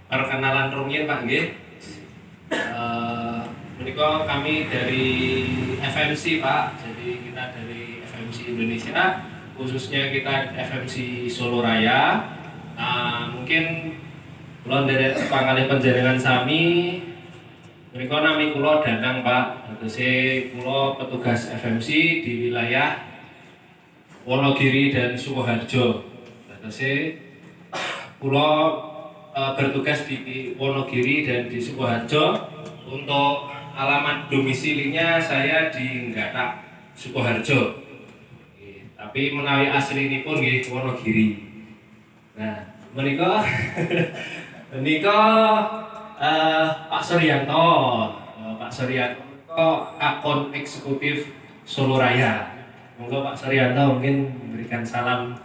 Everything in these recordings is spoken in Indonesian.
Perkenalan rumiyin Pak nggih. Menika kami dari FMC Pak. Jadi kita dari FMC Indonesia, khususnya kita FMC Solo Raya. Mungkin kula nderek pangalih panjenengan sami. Menika nami kula Danang Pak. Tegese kula petugas FMC di wilayah Wonogiri dan Sukoharjo. Tegese kula bertugas di Wonogiri dan di Sukoharjo. Untuk alamat domisilinya saya di Nggatak, Sukoharjo. Tapi menawi aslinipun nggih Wonogiri. Nah, menika menika Pak Suryanto. Pak Suryanto akun eksekutif Solo Raya. Monggo Pak Suryanto mungkin memberikan salam.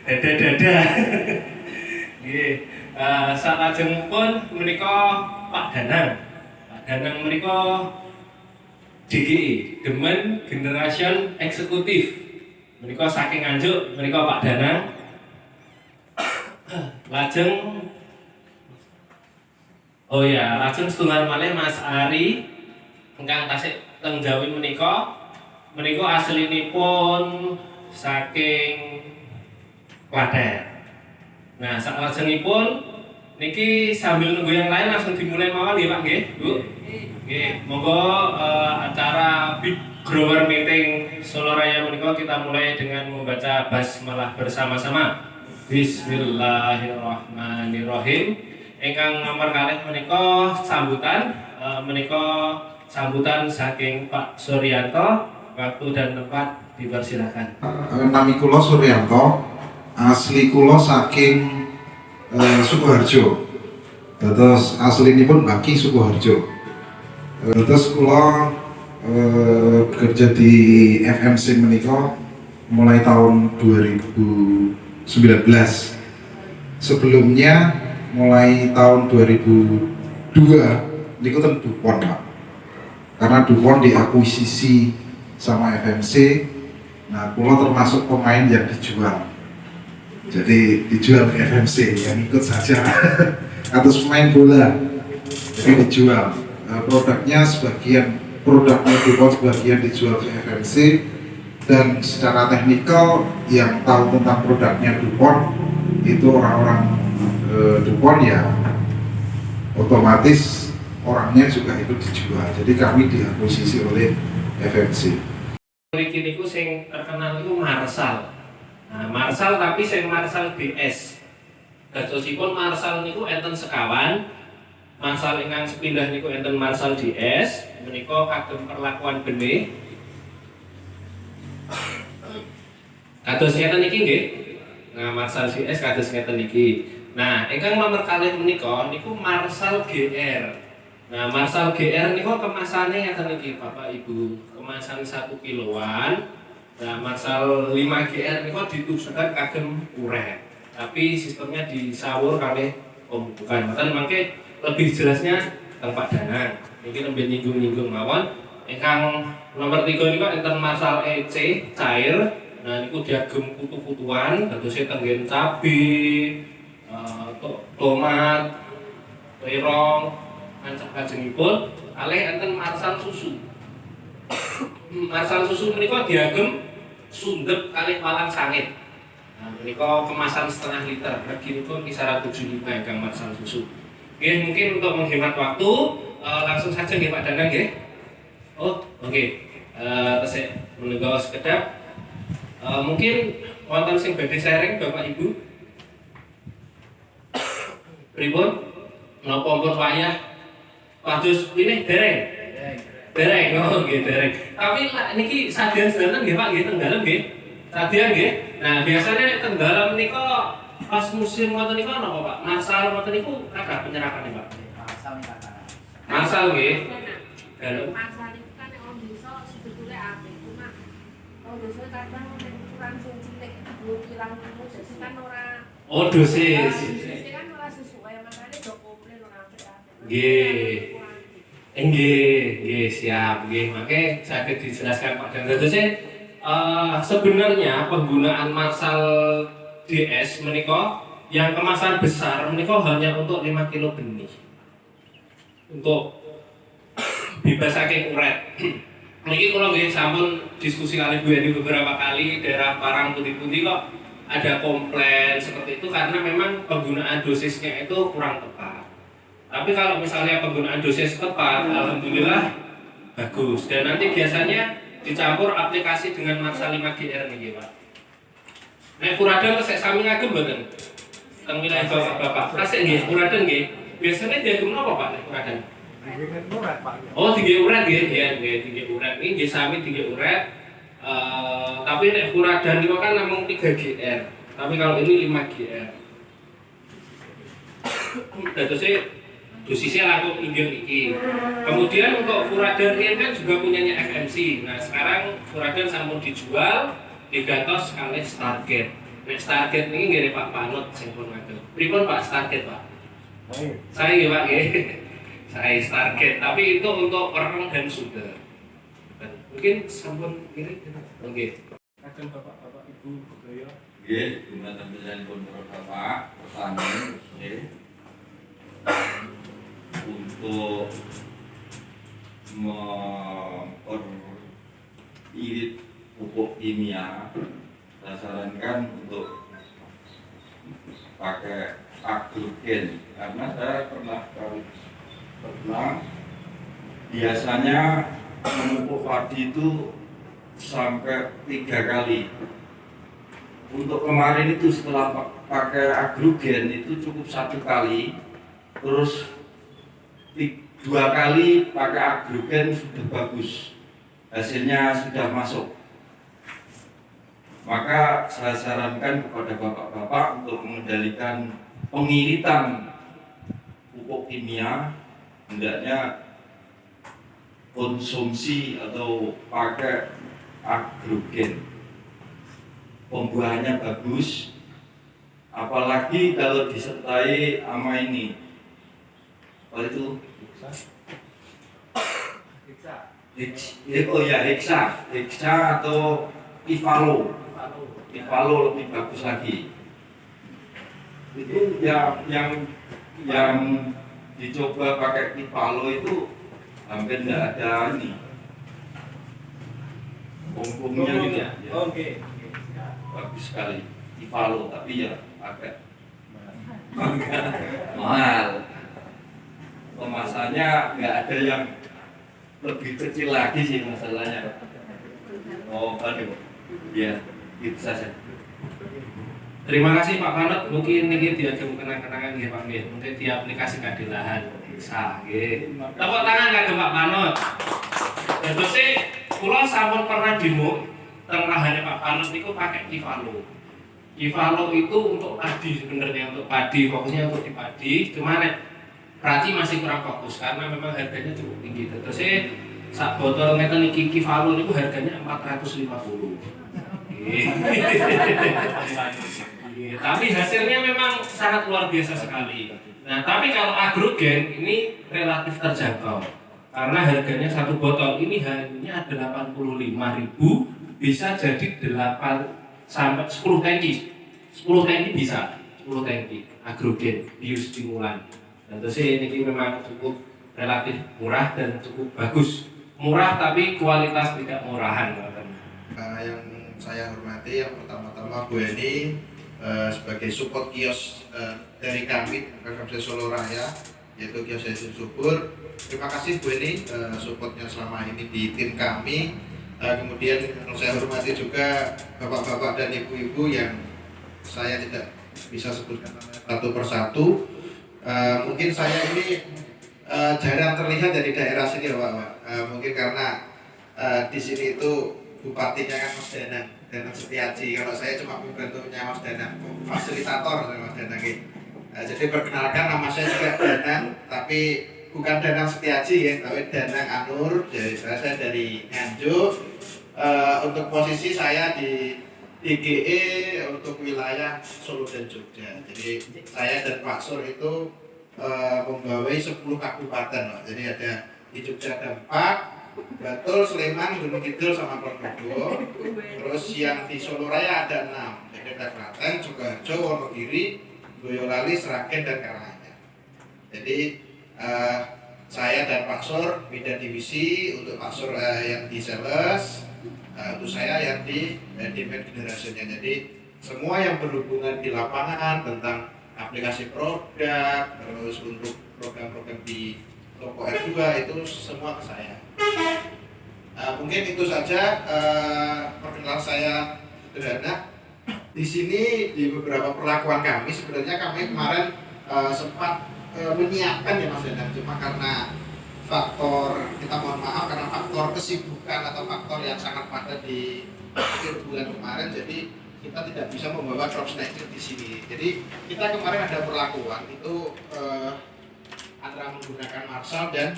Dada. Nggih, salajengipun menika Pak Danang. Pak Danang menika DGE, Demen Generation Eksekutif. Menika saking Nganjuk, menika Pak Danang. Lajeng lajeng setunggal malih Mas Ari ingkang tasih teng Jawi menika aslinipun saking Klaten. Nah, salajengipun niki sambil nunggu yang lain langsung dimulai mawon nggih Pak nggih, Bu. Nggih, monggo acara Big Grower Meeting Solo Raya menika kita mulai dengan membaca basmalah bersama-sama. Bismillahirrahmanirrahim. Ingkang nomor kalih menika sambutan saking Pak Suryanto. Waktu dan tempat dipersilakan. Nami kula Suryanto. Asli kula saking Sukoharjo. Terus aslinipun Baki Sukoharjo. Terus kula kerja di FMC menika mulai tahun 2019. Sebelumnya mulai tahun 2002 niku ten Dupont Pak. Karena Dupont diakuisisi sama FMC. Nah, kula termasuk pemain yang dijual. Jadi dijual ke FMC, yang ikut saja. Atau pemain bola, jadi dijual. Produknya DuPont sebagian dijual ke FMC. Dan secara teknikal yang tahu tentang produknya DuPont itu orang-orang DuPont, ya otomatis orangnya juga ikut dijual. Jadi kami diakuisisi oleh FMC. Mriki niku sing terkenal niku Marsal. Nah, Marsal tapi sing Marsal DS. Dadosipun Marsal niku enten sekawan. Marsal ingkang sepindah niku enten Marsal DS. Menika kagem perlakuan benih. Kados ngeten niki nggih. Nah, Marsal DS kados ngeten niki. Nah, ingkang nomor kalih menika niku Marsal GR. Nah, Marsal GR niku kemasane ngeten niki Bapak Ibu. Kemasan 1 kiloan. Nah, Marsal 5GR niku ditujukan kagem uret. Tapi sistemnya disawur kalih pembukaan. Mboten mangke lebih jelasnya teng Pak Danang. Niki nembe nyinggung-nyinggung mawon. Ingkang nomor 3 niku enten Marsal EC cair. Nah, niku diagem kutu-kutuan, dadose tenggen cabe, tomat, terong, lajengipun kalih enten Marsal susu. Marsal susu menika diagem sundep kalih walang sangit. Nah, menika kemasan setengah liter, reginipun kisaran 75 ingkang Marsal susu. Nggih, mungkin untuk menghemat waktu langsung saja nggih Pak Danang nggih. Oh, oke. Tesih menunggu sekedap. Mungkin wonten sing badhe sharing Bapak Ibu. Pripun? Napa pun wayah pados ini dereng, oh nggih dereng. Tapi niki sadyan sedalan nggih Pak nggih teng dalem nggih. Sadyan nggih. Nah, biasanya nek teng dalem nika pas musim ngoten niku napa Pak? Marsal ngoten niku kathah penyerapan Pak. Marsal nggih. Dalem. Marsal itu kan orang desa sebetulnya apik, cuma orang desa kadang ukuran sing cilik belum kilang dosis kan ora. Oh, dosis. Dosis kan ora sesuai, makanya do komplain ora apik-apik. Nggih. Nggih, siap. Nggih, mangke saged dijelaskan Pak Dan. Dadosé sebenarnya penggunaan Marsal DS menika Yang kemasan besar menika hanya untuk 5 kilo benih. Untuk bebas saking uret. Niki kula nggih sampun diskusi kali Bu Eni beberapa kali daerah Parang pundi-pundi kok ada komplain seperti itu karena memang penggunaan dosisnya itu kurang tepat. Tapi kalau misalnya penggunaan dosis tepat, alhamdulillah bagus. Dan nanti biasanya dicampur aplikasi dengan Marsa 5GR nih Pak. Nek Furadan kesek sami ngagem mboten? Teng wilayah Bapak. Kasih nggih Furadan nggih. Biasanya diagem napa Pak nek Furadan? Oh, tinggi urat nggih, ya nggih tinggi urat. Ini nggih sami tinggi urat. Tapi nek Furadan niku kan namung 3GR. Tapi kalau ini 5GR. Dadosnya dosisnya laku inggil iki. Kemudian untuk Furadan ini kan juga punyanya FMC. Nah, sekarang Furadan sampun dijual digantos kalih Stargate. Nek Stargate ini nggih Pak Panut sing pun ngagem. Pripun Pak Stargate, Pak? Saya nggih Pak nggih. Saya Stargate, tapi itu untuk orang dan sugar. Mungkin sampun kiri, oke. Kadang bapak-bapak ibu budaya. Oke, guna tampilan pun bapak pertanyaan, oke. Untuk memperirit pupuk kimia, saya sarankan untuk pakai agrogen karena saya pernah biasanya memupuk padi itu sampai 3 kali. Untuk kemarin itu setelah pakai agrogen itu cukup 1 kali, terus 2 kali pakai agrogen sudah bagus, hasilnya sudah masuk. Maka saya sarankan kepada bapak-bapak untuk mengendalikan pengiritan pupuk kimia, hendaknya konsumsi atau pakai agrogen. Pembuahannya bagus, apalagi kalau disertai sama ini. Apa itu? Hexa atau Ivalo. Ivalo lebih bagus lagi. Itu yang dicoba pakai Ivalo itu hampir tidak ada ini bongkongnya gitu ya. Oke. Bagus sekali Ivalo, tapi ya agak mahal. Kemasannya nggak ada yang lebih kecil lagi sih masalahnya. Oh, aduh, ya itu saja. Terima kasih Pak Panut, mungkin ini diagem kenang-kenangan nggih Pak nggih, mungkin diaplikasikan di lahan bisa nggih. Tepuk tangan kagem Pak Panut. Terus kula sampun pernah demo teng lahane Pak Panut niku pakai Ivalo. Ivalo itu untuk padi sebenarnya, untuk padi, fokusnya untuk di padi, cuma nek berarti masih kurang fokus karena memang harganya cukup tinggi. Terus sak botol ngeten iki Ivalo niku harganya 450. Tapi hasilnya memang sangat luar biasa sekali. Nah, tapi kalau agrogen ini relatif terjangkau karena harganya 1 botol ini hanya 85.000, bisa jadi 8 sampai 10 tangki. 10 tangki bisa, 10 tangki agrogen biostimulan. Dan terus ini memang cukup relatif murah dan cukup bagus. Murah tapi kualitas tidak murahan. Yang saya hormati yang pertama-tama Bu Eni sebagai support kios dari kami FMC Solo Raya, yaitu kios Yasin Subur. Terima kasih Bu Eni supportnya selama ini di tim kami. Kemudian saya hormati juga bapak-bapak dan ibu-ibu yang saya tidak bisa sebutkan satu persatu. Mungkin saya ini jarang terlihat dari daerah sini Pak. Mungkin karena di sini itu bupatinya kan Mas Danang Setiaji. Kalau saya cuma pembantunya Mas Danang, fasilitator Mas Danang. Jadi perkenalkan, nama saya juga Danang, tapi bukan Danang Setiaji ya, tapi Danang Anur. Jadi saya dari Nganjuk. Untuk posisi saya di DGE untuk wilayah Solo dan Jogja. Jadi saya dan Pak Sur itu membawahi 10 kabupaten. Jadi ada di Jogja ada 4, Batul, Sleman, Gunung Kidul, sama Ponorogo. Terus yang di Solo Raya ada 6. Jadi ada Klaten, Sukoharjo, Wonogiri, Boyolali, Sragen, dan Karanganyar. Jadi saya dan Pak Sur beda divisi, untuk Pak Sur yang di sales, untuk saya yang di demand generation-nya. Jadi semua yang berhubungan di lapangan tentang aplikasi produk, terus untuk program-program di toko R2 itu semua ke saya. Mungkin itu saja perkenalan saya sederhana. Di sini di beberapa perlakuan kami sebenarnya kami kemarin sempat menyiapkan ya Mas Danang, cuma karena faktor, kita mohon maaf, karena faktor kesibukan atau faktor yang sangat padat di akhir bulan kemarin, jadi kita tidak bisa membawa crop snatcher di sini. Jadi kita kemarin ada perlakuan itu antara menggunakan Marshall dan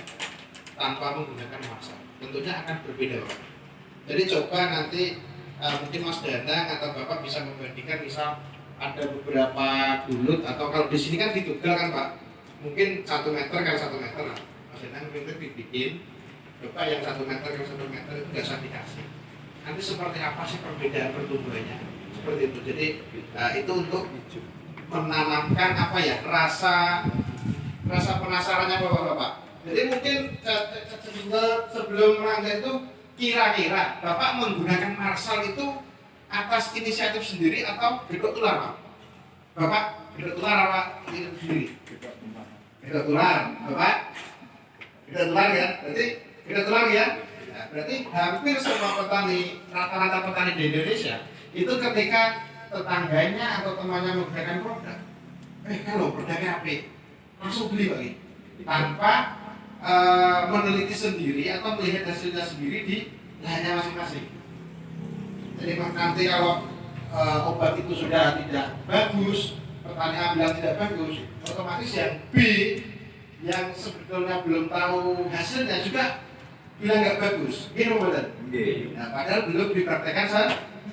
tanpa menggunakan Marshall. Tentunya akan berbeda, Pak. Jadi coba nanti mungkin Mas Danang atau Bapak bisa membandingkan, misal ada beberapa bulut, atau kalau di sini kan ditugal kan Pak, mungkin 1 meter kan 1 meter lah. Mas Danang mungkin dibikin, coba yang 1 meter kan 1 meter itu nggak usah dikasih. Nanti seperti apa sih perbedaan pertumbuhannya? Seperti itu. Jadi itu untuk menanamkan apa ya, rasa penasarannya Bapak-bapak. Jadi mungkin sebelum rangga itu kira-kira Bapak menggunakan Marshall itu atas inisiatif sendiri atau gedok tular Pak? Bapak gedok tular apa inisiatif sendiri? Gedok tular, Bapak? Gedok tular ya? Berarti gedok tular ya? Nah, berarti hampir semua petani, rata-rata petani di Indonesia itu ketika tetangganya atau temannya menggunakan produk, kalau produknya apa? Langsung beli lagi tanpa meneliti sendiri atau melihat hasilnya sendiri di lahannya masing-masing. Jadi nanti kalau obat itu sudah tidak bagus, petani A bilang tidak bagus, otomatis yang B yang sebetulnya belum tahu hasilnya juga bilang nggak bagus. Gini betul. Nah, padahal belum dipraktekkan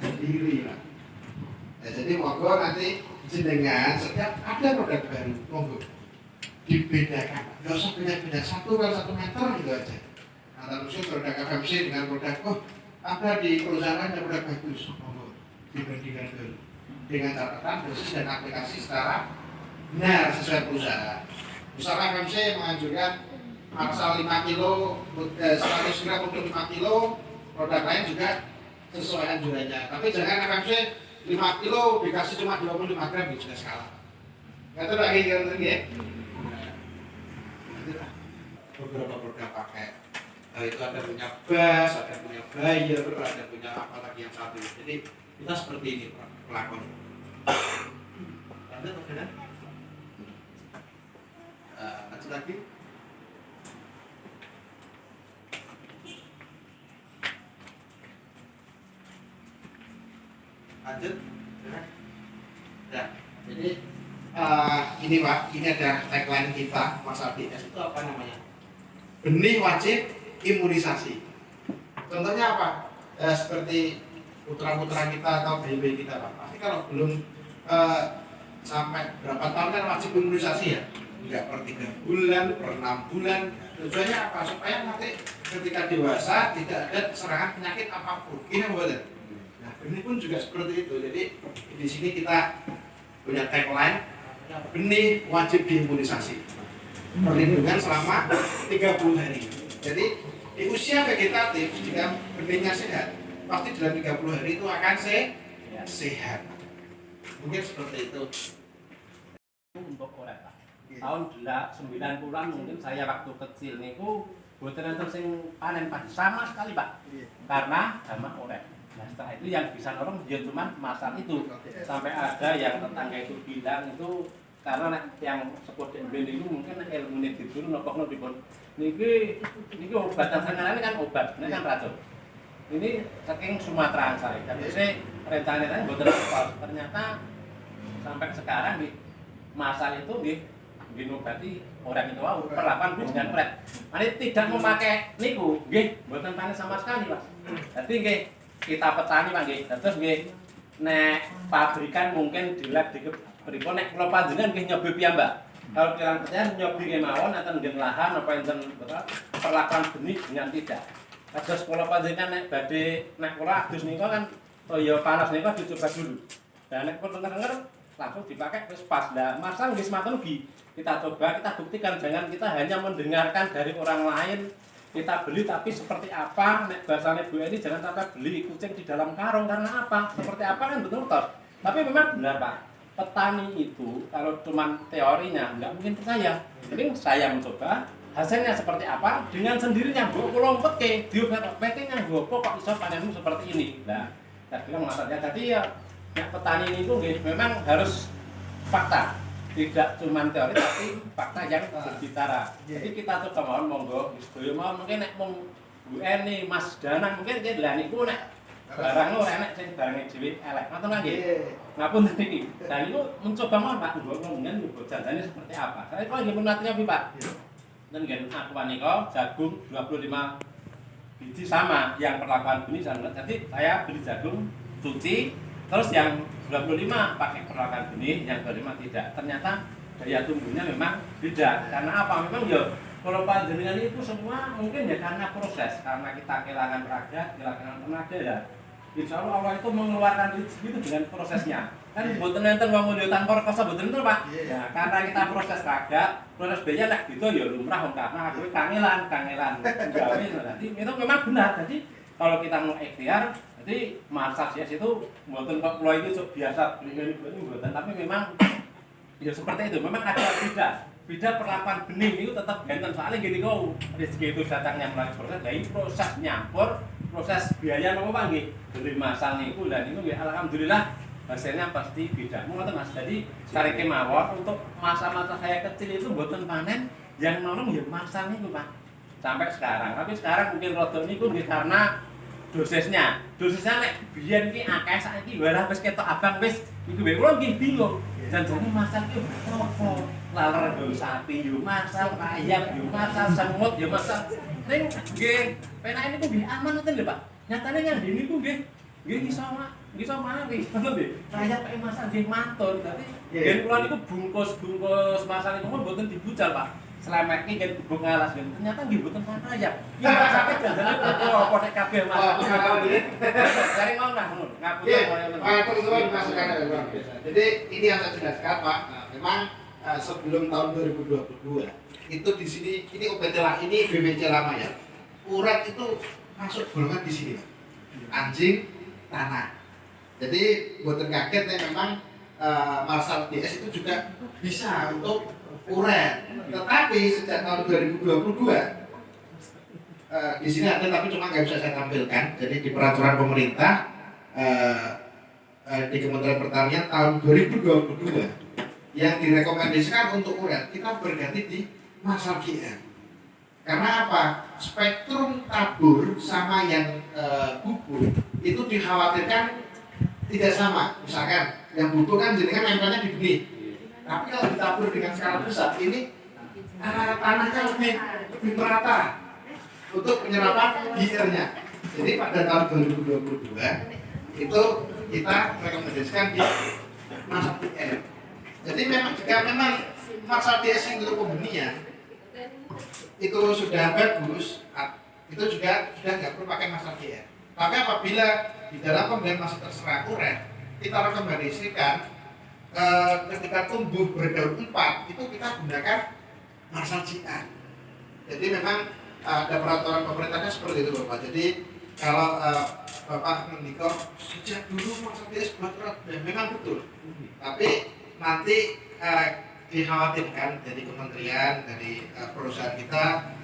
sendiri. Nah, jadi monggo nanti jenengan setiap ada produk baru, monggo dibedakan, nggak usah beda-beda, 1 kali 1 meter gitu aja. Nah, terus produk FMC dengan produk, ada di perusahaan ada produk bagus, dibandingkan dulu dengan catatan dosis dan aplikasi secara benar sesuai perusahaan. Misalnya FMC menganjurkan Marshall 5 kilo, 100 gram untuk 5 kilo, produk lain juga sesuai anjurannya. Tapi jangan FMC 5 kilo dikasih cuma 25 gram, itu sudah salah. Nggak tahu lagi kan ya. Beberapa produk pakai itu ada punya Bas, ada punya Bayer, ada punya apa lagi yang satu. Jadi kita seperti ini pelakon. Lanjut Mas. Lanjut lagi. Lanjut. Ya, jadi ini Pak, ini ada tagline kita Mas ABS itu apa namanya? Benih wajib imunisasi. Contohnya apa? Seperti putra-putra kita atau bayi-bayi kita Pak. Pasti kalau belum sampai berapa tahun kan wajib imunisasi ya? Enggak, per 3 bulan, per 6 bulan. Tujuannya apa? Supaya nanti ketika dewasa tidak ada serangan penyakit apapun. Ini betul. Nah, benih pun juga seperti itu. Jadi di sini kita punya tagline benih wajib diimunisasi. Perlindungan selama 30 hari. Jadi di usia vegetatif jika benihnya sehat, pasti dalam 30 hari itu akan sehat. Mungkin seperti itu. Untuk korek Pak. Tahun 90-an mungkin saya waktu kecil niku boten enten sing panen padi sama sekali Pak. Karena sama korek. Nah setelah itu yang bisa nolong dia cuma Marshall itu. Sampai ada yang tetangga itu bilang itu karena yang sepuh demben itu mungkin ilmu ini dulu nopokno dipun niki obat yang sengaja kan obat, ini kan racun. Ini saking Sumatera saya. Jadi saya rencananya boten apa. Ternyata sampai sekarang di Marshall itu dinobati orang itu perlakuan dengan pret. Ini tidak memakai niku, nggih, boten panen sama sekali, Mas. Jadi nggih kita petani Pak nggih. Terus nggih nek pabrikan mungkin di lab pripun nek kula panjenengan nggih nyobi piyambak. Kalau kirang percaya nyobi kemawon enten nggih lahan apa enten perlakuan benih dengan tidak. Terus kula panjenengan nek badhe nek kula adus nika kan ya panas nika dicoba dulu. Dan nek pun denger langsung dipakai terus pas. Nah, Marsal nggih semanten ugi. Kita coba, kita buktikan, jangan kita hanya mendengarkan dari orang lain, kita beli tapi seperti apa, nek bahasane Bu Eni jangan sampai beli kucing di dalam karung, karena apa? Seperti apa kan betul toh. Tapi memang benar Pak, petani itu kalau cuma teorinya nggak mungkin percaya. Jadi saya mencoba, hasilnya seperti apa, dengan sendirinya Bu kula peke, diobat peke nganggo kok iso panenmu seperti ini. Nah, saya bilang maksudnya tadi ya, petani ini itu memang harus fakta. Tidak cuma teori tapi fakta yang berbicara. Jadi kita coba mohon monggo sedaya mau mungkin nek mung Bu Eni, Mas Danang mungkin nggih lha niku nek barang ora enek sing barange dhewe elek. Ngoten nggih. Ngapunten iki. Dan niku mencoba mawon Pak ngomongin niku janjane seperti apa. Saya kok nggih menatinya Pak. Dan nggih aku panika jagung 25 biji sama yang perlakuan benih sama. Jadi saya beli jagung cuci terus yang 25 pakai perlakuan benih, yang 25 tidak. Ternyata daya tumbuhnya memang beda. Karena apa? Memang ya kalau panjenengan itu semua mungkin ya karena proses, karena kita kehilangan raga, kehilangan tenaga ya. Insya Allah Allah itu mengeluarkan rezeki itu dengan prosesnya. Kan mboten enten wong mulya tanpa rekoso mboten itu Pak. Ya, karena kita proses raga, proses biaya nek gitu ya lumrah wong karena aku kangelan gawe. Jadi itu memang benar. Jadi kalau kita mau ikhtiar, jadi Marsal CS itu mboten kok kula iki biasa beli mboten, tapi memang ya seperti itu. Memang ada beda perlakuan benih itu tetap benten soalnya gini kau rezeki itu datangnya melalui proses, dari proses nyampur, proses biaya nopo Pak nggih. Beli Marsal niku dan itu ya alhamdulillah hasilnya pasti beda. Ngoten Mas. Jadi cari kemawon untuk masa-masa saya kecil itu mboten panen yang nolong ya Marsal niku Pak. Sampai sekarang. Tapi sekarang mungkin rodok niku nggih karena dosisnya nek biyen ki akeh saiki ora wis ketok abang wis iku wae kula nggih bingung. Janjane Marsal ki opo? Laler yo sapi yo Marsal, ayam yo Marsal, semut yo Marsal. Ning nggih penake niku nggih aman ngoten lho Pak. Nyatane yang niku nggih iso mari. Ngoten nggih. Kaya Pak Marsal nggih matur. Dadi nggih kula niku bungkus Marsal niku mboten dibucal Pak. Selamat ini kan bubuk ngalas kan ternyata nggih mboten panayap. Iki sakit janjane apa nek kabeh Mas. Cari ngono lah ngono. Teman-teman masukan dari luar biasa. Jadi ini yang saya jelaskan Pak. Nah, memang sebelum tahun 2022 itu di sini ini ini BBC lama ya. Urat itu masuk golongan di sini Pak. Anjing tanah. Jadi buatan kaget nih memang Marsal DS itu juga bisa untuk uret. Tetapi sejak tahun 2022 di sini ada tapi cuma nggak bisa saya tampilkan. Jadi di peraturan pemerintah di Kementerian Pertanian tahun 2022 yang direkomendasikan untuk uret kita berganti di Marsal GR. Karena apa? Spektrum tabur sama yang bubur itu dikhawatirkan tidak sama. Misalkan yang bubur kan jenengan nempelnya di benih. Tapi kalau ditabur dengan skala besar ini tanahnya lebih merata untuk penyerapan GR-nya. Jadi pada tahun 2022 itu kita rekomendasikan di Marsal GR. Jadi memang jika memang Marsal DS untuk pembenihan itu sudah bagus, itu juga sudah nggak perlu pakai Marsal GR. Tapi apabila di dalam pembenihan masih terserah uret, kita rekomendasikan ketika tumbuh berdaun 4 itu kita gunakan Marsal GR. Jadi memang ada peraturan pemerintahnya seperti itu Bapak. Jadi kalau Bapak menikah sejak dulu Marsal DS buat urat, memang betul. Tapi nanti dikhawatirkan dari kementerian, dari perusahaan kita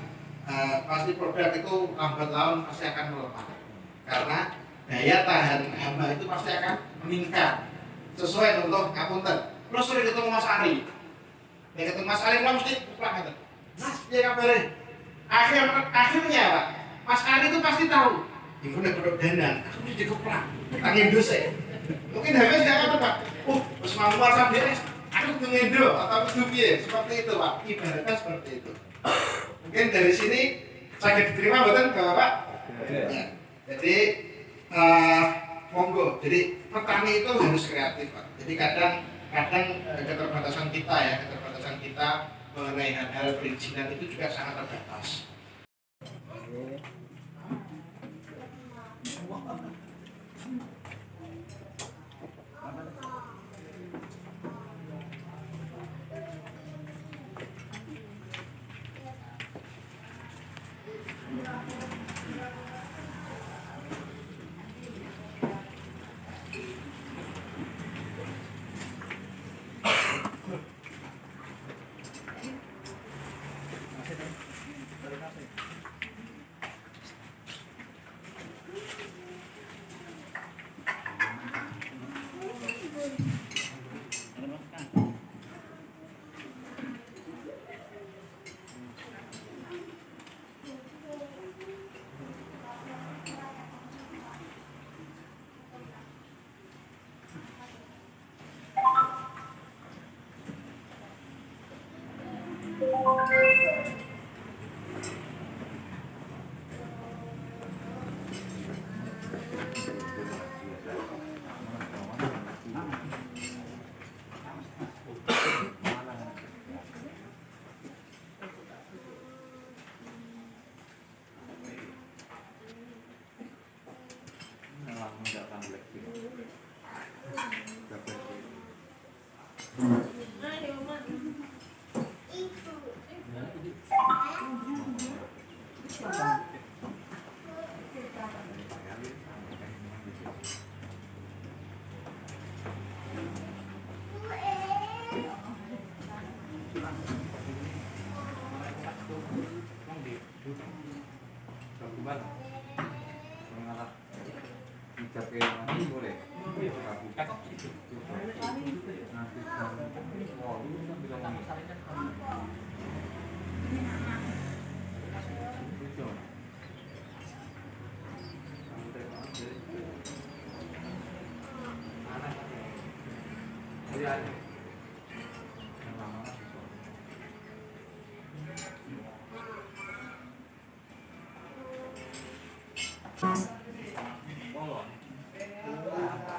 pasti produk itu lambat laun pasti akan melemah karena daya tahan hama itu pasti akan meningkat sesuai contoh ngapunten. Terus sering ketemu Mas Ari, ketemu Mas Ari lah mesti pulang kan? Mas dia kabarnya akhirnya Pak, Mas Ari itu pasti tahu ibu udah produk dandan, aku mesti dikeplak tangin dosa. Mungkin habis nggak apa Pak? Mas mau Marsal DS aku ngendo atau piye seperti itu Pak, ibaratnya seperti itu. Mungkin dari sini saya diterima betul Bapak? Ya. Jadi monggo. Jadi petani itu harus kreatif Pak. Jadi kadang keterbatasan kita mengenai hal-hal perizinan itu juga sangat terbatas. Boleh.